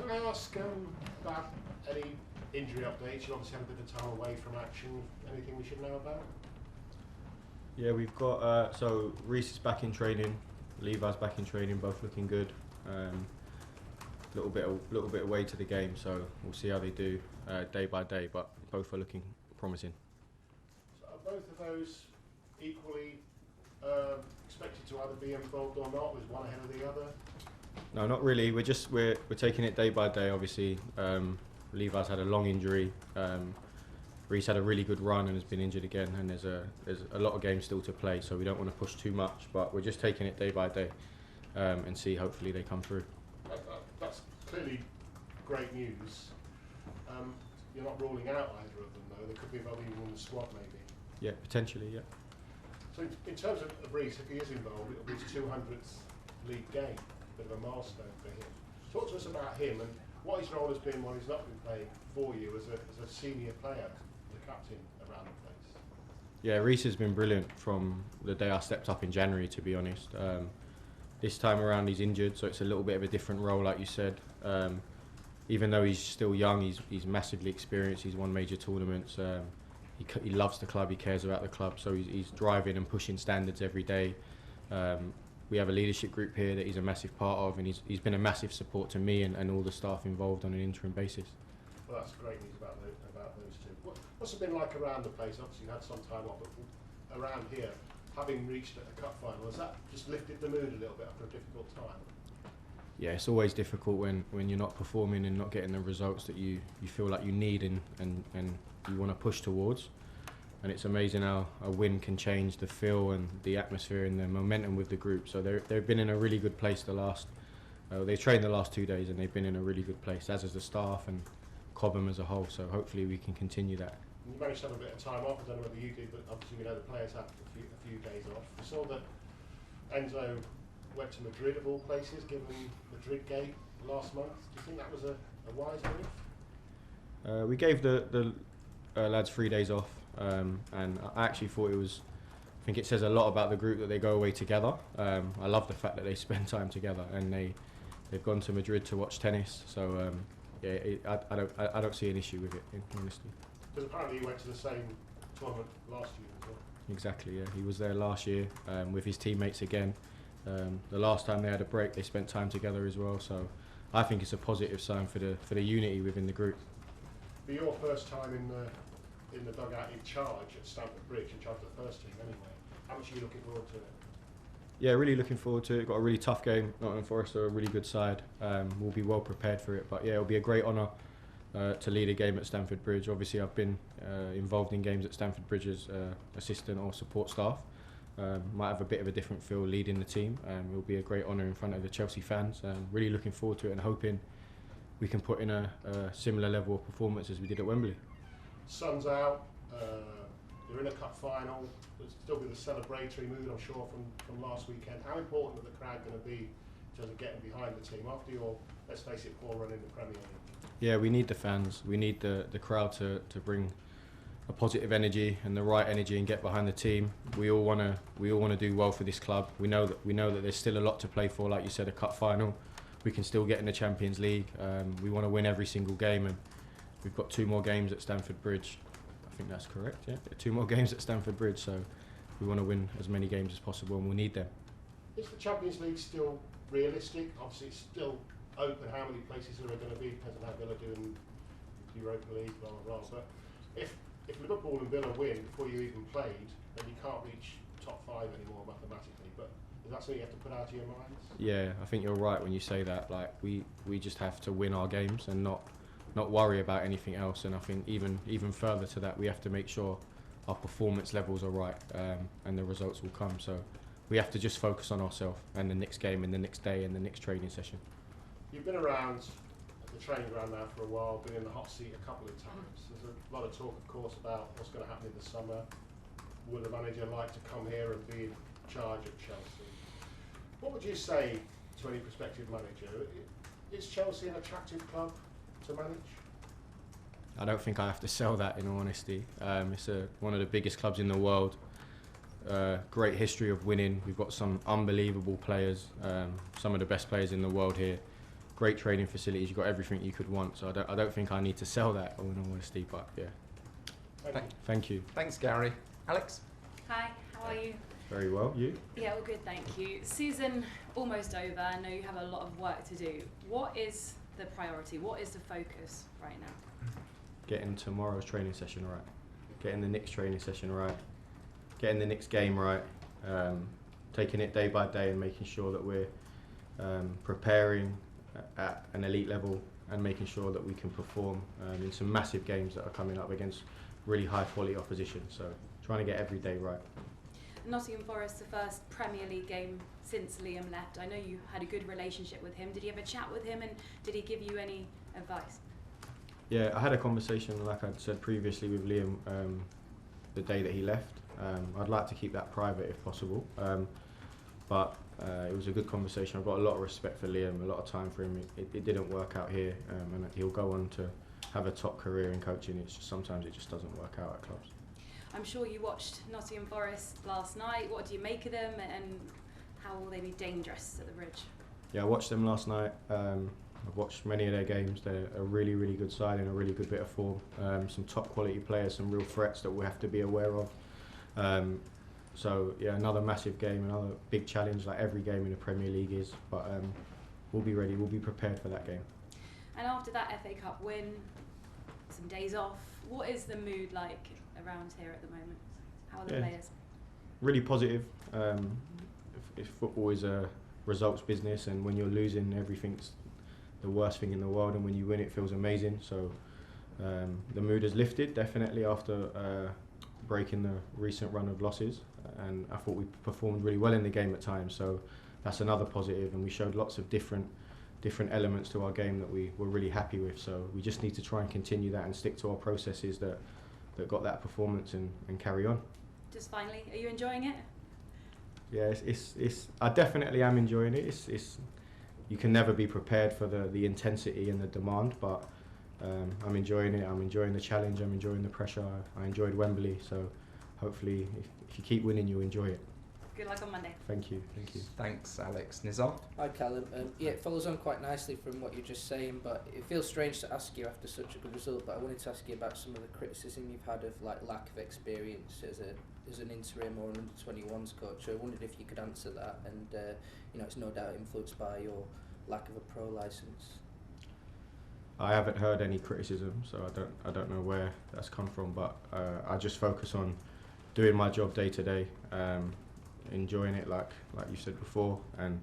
Can I ask about any injury updates? You obviously had a bit of time away from action. Anything we should know about? Yeah, we've got so Reece is back in training, Levi's back in training, both looking good. Little bit away to the game, so we'll see how they do day by day. But both are looking promising. So are both of those equally expected to either be involved or not? Was one ahead of the other? No, not really. We're taking it day by day. Obviously, Levi's had a long injury. Reece had a really good run and has been injured again, and there's a lot of games still to play, so we don't want to push too much. But we're just taking it day by day and see. Hopefully, they come through. That's clearly great news. You're not ruling out either of them, though. There could be another even in the squad, maybe. Yeah, potentially. Yeah. So in terms of Reece, if he is involved, it'll be his 200th league game. Bit of a milestone for him. Talk to us about him and what his role has been while he's not been playing for you as a senior player, the captain around the place. Yeah, Reece has been brilliant from the day I stepped up in January, to be honest. This time around he's injured, so it's a little bit of a different role, like you said. Even though he's still young, he's massively experienced. He's won major tournaments. He loves the club, he cares about the club, so he's driving and pushing standards every day. We have a leadership group here that he's a massive part of, and he's been a massive support to me and all the staff involved on an interim basis. Well, that's great news about those two. What's it been like around the place? Obviously you had some time off, but around here, having reached a cup final, has that just lifted the mood a little bit after a difficult time? Yeah, it's always difficult when you're not performing and not getting the results that you feel like you need and you want to push towards. And it's amazing how a win can change the feel and the atmosphere and the momentum with the group. So they've been in a really good place they've trained the last 2 days and they've been in a really good place, as is the staff and Cobham as a whole. So hopefully we can continue that. You managed to have a bit of time off. I don't know whether you did, but obviously we know the players had a few days off. We saw that Enzo went to Madrid of all places, given Madrid gate last month. Do you think that was a wise move? We gave the lads 3 days off, and I actually thought I think it says a lot about the group that they go away together. I love the fact that they spend time together, and they've gone to Madrid to watch tennis. So I don't see an issue with it, honestly. Because apparently he went to the same tournament last year as well. Exactly, yeah. He was there last year with his teammates again. The last time they had a break, they spent time together as well. So I think it's a positive sign for the unity within the group. Be your first time in the dugout in charge at Stamford Bridge, in charge of the first team anyway. How much are you looking forward to it? Yeah, really looking forward to it. Got a really tough game. Nottingham Forest are a really good side. We'll be well prepared for it. But yeah, it'll be a great honour to lead a game at Stamford Bridge. Obviously, I've been involved in games at Stamford Bridge as assistant or support staff. Might have a bit of a different feel leading the team. It'll be a great honour in front of the Chelsea fans. Really looking forward to it and hoping we can put in a similar level of performance as we did at Wembley. Sun's out, you're in a cup final, there'll still be the celebratory mood, I'm sure, from last weekend. How important are the crowd going to be in terms of getting behind the team after your, let's face it, poor run in the Premier League? Yeah, we need the fans, we need the crowd to bring a positive energy and the right energy and get behind the team. We all want to do well for this club. We know that there's still a lot to play for, like you said, a cup final. We can still get in the Champions League. We want to win every single game, and we've got 2 more games at Stamford Bridge. I think that's correct, yeah. 2 more games at Stamford Bridge, so we want to win as many games as possible, and we'll need them. Is the Champions League still realistic? Obviously, it's still open how many places there are going to be, depends on how Villa do in the Europa League, blah, blah, blah. But if Liverpool and Villa win before you even played, then you can't reach top 5 anymore mathematically. But is that something you have to put out of your minds? Yeah, I think you're right when you say that. Like we just have to win our games and not worry about anything else. And I think even further to that, we have to make sure our performance levels are right, and the results will come. So we have to just focus on ourselves and the next game and the next day and the next training session. You've been around the training ground now for a while, been in the hot seat a couple of times. There's a lot of talk, of course, about what's going to happen in the summer. Would a manager like to come here and be in charge at Chelsea? What would you say to any prospective manager? Is Chelsea an attractive club to manage? I don't think I have to sell that, in all honesty. It's one of the biggest clubs in the world. Great history of winning. We've got some unbelievable players, some of the best players in the world here. great training facilities. You've got everything you could want. So I don't think I need to sell that, in all honesty. But yeah, thank you. Thanks, Gary. Alex? Hi, how are you? Very well. You? Yeah, all good, thank you. Season almost over. I know you have a lot of work to do. What is the priority? What is the focus right now? Getting tomorrow's training session right. Getting the next training session right. Getting the next game right. Taking it day by day and making sure that we're preparing at an elite level and making sure that we can perform in some massive games that are coming up against really high quality opposition. So trying to get every day right. Nottingham Forest, the first Premier League game since Liam left. I know you had a good relationship with him. Did you have a chat with him, and did he give you any advice? Yeah, I had a conversation, like I'd said previously, with Liam the day that he left. I'd like to keep that private if possible, but it was a good conversation. I've got a lot of respect for Liam, a lot of time for him. It didn't work out here, and he'll go on to have a top career in coaching. It's just, sometimes it just doesn't work out at clubs. I'm sure you watched Nottingham Forest last night. What do you make of them, and how will they be dangerous at the Bridge? Yeah, I watched them last night. I've watched many of their games. They're a really, really good side in a really good bit of form. Some top quality players, some real threats that we have to be aware of. So yeah, another massive game, another big challenge like every game in the Premier League is. But we'll be ready, we'll be prepared for that game. And after that FA Cup win, some days off, what is the mood like around here at the moment? How are the players? Really positive. If football is a results business, and when you're losing, everything's the worst thing in the world, and when you win, it feels amazing. So the mood has lifted definitely after breaking the recent run of losses, and I thought we performed really well in the game at times. So that's another positive, and we showed lots of different elements to our game that we were really happy with. So we just need to try and continue that and stick to our processes that got that performance and carry on. Just finally, are you enjoying it? Yeah, it's I definitely am enjoying it. It's you can never be prepared for the intensity and the demand, but I'm enjoying it. I'm enjoying the challenge. I'm enjoying the pressure. I enjoyed Wembley, so hopefully if you keep winning, you'll enjoy it. Good luck on Monday. Thank you. Thanks, Alex. Nizar? Hi, Calum. Yeah, it follows on quite nicely from what you're just saying, but it feels strange to ask you after such a good result. But I wanted to ask you about some of the criticism you've had of like lack of experience as an interim or an under-21s coach. I wondered if you could answer that, and it's no doubt influenced by your lack of a pro license. I haven't heard any criticism, so I don't know where that's come from. But I just focus on doing my job day to day. Enjoying it like you said before, and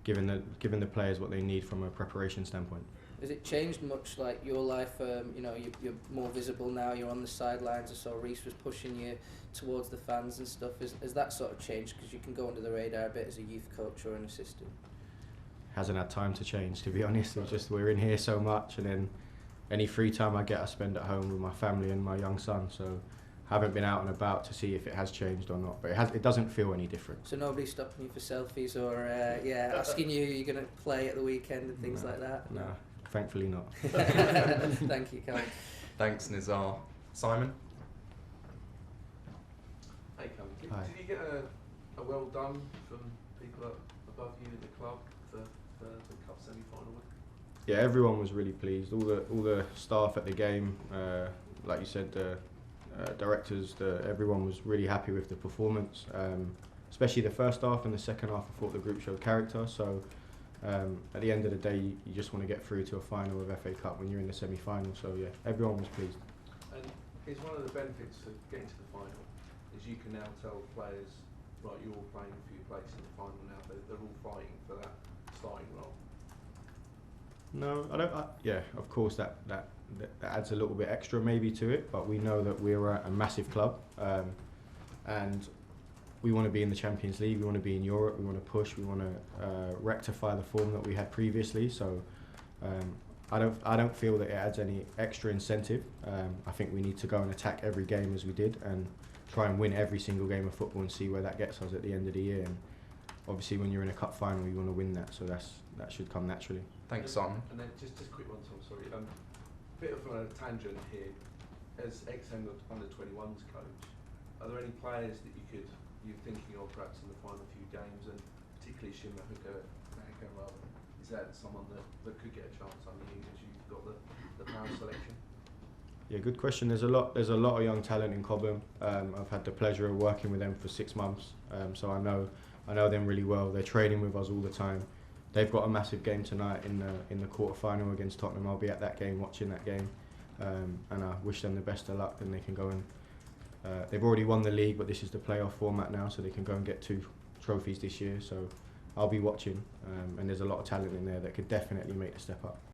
giving the players what they need from a preparation standpoint. Has it changed much, like your life? You're more visible now. You're on the sidelines. I saw Reece was pushing you towards the fans and stuff. Has that sort of changed, because you can go under the radar a bit as a youth coach or an assistant? Hasn't had time to change, to be honest. It's just we're in here so much, and then any free time I get I spend at home with my family and my young son. So haven't been out and about to see if it has changed or not, but it doesn't feel any different. So nobody's stopping you for selfies or asking you you're going to play at the weekend and things like that? No, thankfully not. Thank you, Calum. Thanks, Nizar. Simon? Hey, Calum. Hi. Did you get a well done from people above you in the club for the cup semi-final win? Yeah, everyone was really pleased. All the staff at the game, like you said, directors, everyone was really happy with the performance, especially the first half. And the second half I thought the group showed character. So at the end of the day, you just want to get through to a final of FA Cup when you're in the semi-final. So yeah, everyone was pleased. And is one of the benefits of getting to the final is you can now tell players, right, you're all playing for your place in the final now. They're all fighting for that starting role. No, I don't. Yeah, of course that adds a little bit extra maybe to it, but we know that we're a massive club, and we want to be in the Champions League. We want to be in Europe. We want to push. We want to rectify the form that we had previously. So I don't feel that it adds any extra incentive. I think we need to go and attack every game as we did, and try and win every single game of football and see where that gets us at the end of the year. And obviously, when you're in a cup final, you want to win that. So that should come naturally. Thanks, Simon. And then just a quick one, Tom. Sorry. Bit of a tangent here. As ex-under-21s coach, are there any players that you're thinking of perhaps in the final few games, and particularly Shima Huka rather, is is that someone that could get a chance under you as you've got the power selection? Yeah, good question. There's a lot of young talent in Cobham. I've had the pleasure of working with them for 6 months, so I know them really well. They're training with us all the time. They've got a massive game tonight in the quarter-final against Tottenham. I'll be at that game, watching that game, and I wish them the best of luck. And they can go and they've already won the league, but this is the playoff format now, so they can go and get 2 trophies this year. So I'll be watching, and there's a lot of talent in there that could definitely make the step up.